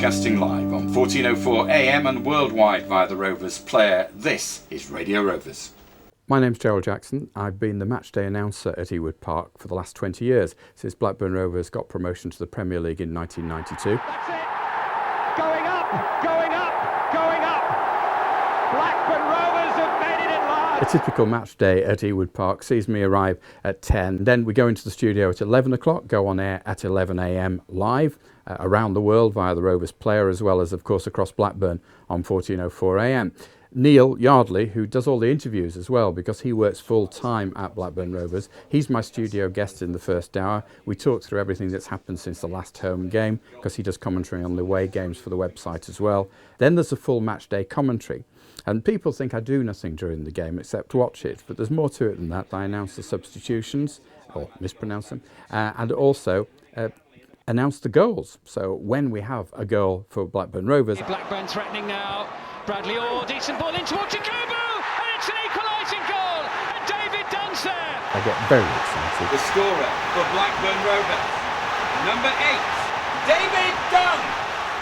broadcasting live on 1404 AM and worldwide via the Rovers player. This is Radio Rovers. My name's Gerald Jackson. I've been the matchday announcer at Ewood Park for the last 20 years, since Blackburn Rovers got promotion to the Premier League in 1992. That's it! Going up! Going up! Going up! Blackburn Rovers have made it at last! A typical match day at Ewood Park sees me arrive at 10. Then we go into the studio at 11 o'clock, go on air at 11 AM live around the world via the Rovers player, as well as, of course, across Blackburn on 1404 AM. Neil Yardley, who does all the interviews as well, because he works full-time at Blackburn Rovers, he's my studio guest in the first hour. We talk through everything that's happened since the last home game, because he does commentary on the away games for the website as well. Then there's a full match day commentary. And people think I do nothing during the game except watch it, but there's more to it than that. I announce the substitutions, or mispronounce them, and also announce the goals. So when we have a goal for Blackburn Rovers... Blackburn threatening now. Bradley Orr, decent ball in towards Jacobo, and it's an equalising goal, and David Dunn's there. I get very excited. The scorer for Blackburn Rovers, number 8, David Dunn.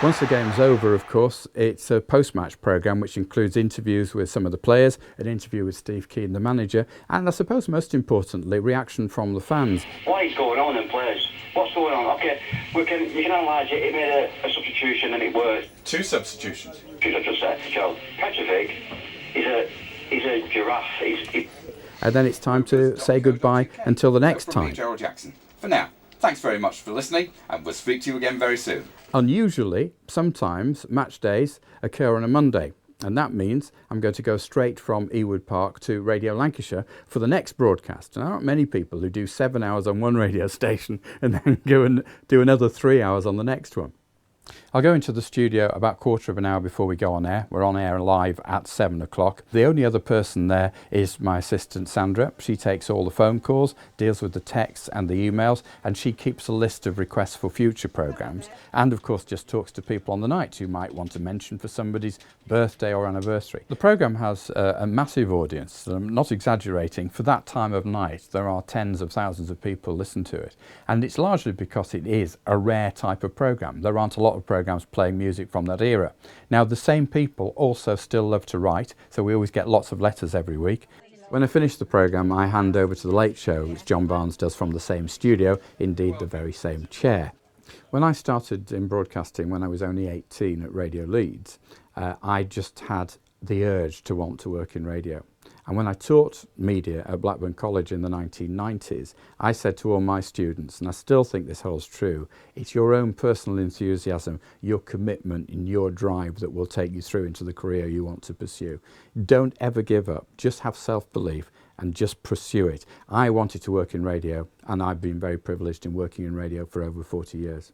Once the game's over, of course, it's a post-match programme which includes interviews with some of the players, an interview with Steve Keane, the manager, and I suppose most importantly, reaction from the fans. What is going on in players? What's going on? Okay, you can analyse it. He made a substitution and it worked. 2 substitutions. I just said, Joe, Petrovic, he's a giraffe. And then it's time to say goodbye until the next From me, time. Gerald Jackson. For now, thanks very much for listening, and we'll speak to you again very soon. Unusually, sometimes match days occur on a Monday, and that means I'm going to go straight from Ewood Park to Radio Lancashire for the next broadcast. And there aren't many people who do 7 hours on one radio station and then go and do another 3 hours on the next one. I'll go into the studio about quarter of an hour before we go on air. We're on air live at 7 o'clock. The only other person there is my assistant Sandra. She takes all the phone calls, deals with the texts and the emails, and she keeps a list of requests for future programmes, and of course just talks to people on the night who might want to mention for somebody's birthday or anniversary. The programme has a massive audience. I'm not exaggerating. For that time of night there are tens of thousands of people listen to it, and it's largely because it is a rare type of programme. There aren't a lot of programmes playing music from that era. Now, the same people also still love to write, so we always get lots of letters every week. When I finish the programme, I hand over to the Late Show, which John Barnes does from the same studio, indeed the very same chair. When I started in broadcasting when I was only 18 at Radio Leeds, I just had the urge to want to work in radio. And when I taught media at Blackburn College in the 1990s, I said to all my students, and I still think this holds true, it's your own personal enthusiasm, your commitment and your drive that will take you through into the career you want to pursue. Don't ever give up, just have self-belief and just pursue it. I wanted to work in radio, and I've been very privileged in working in radio for over 40 years.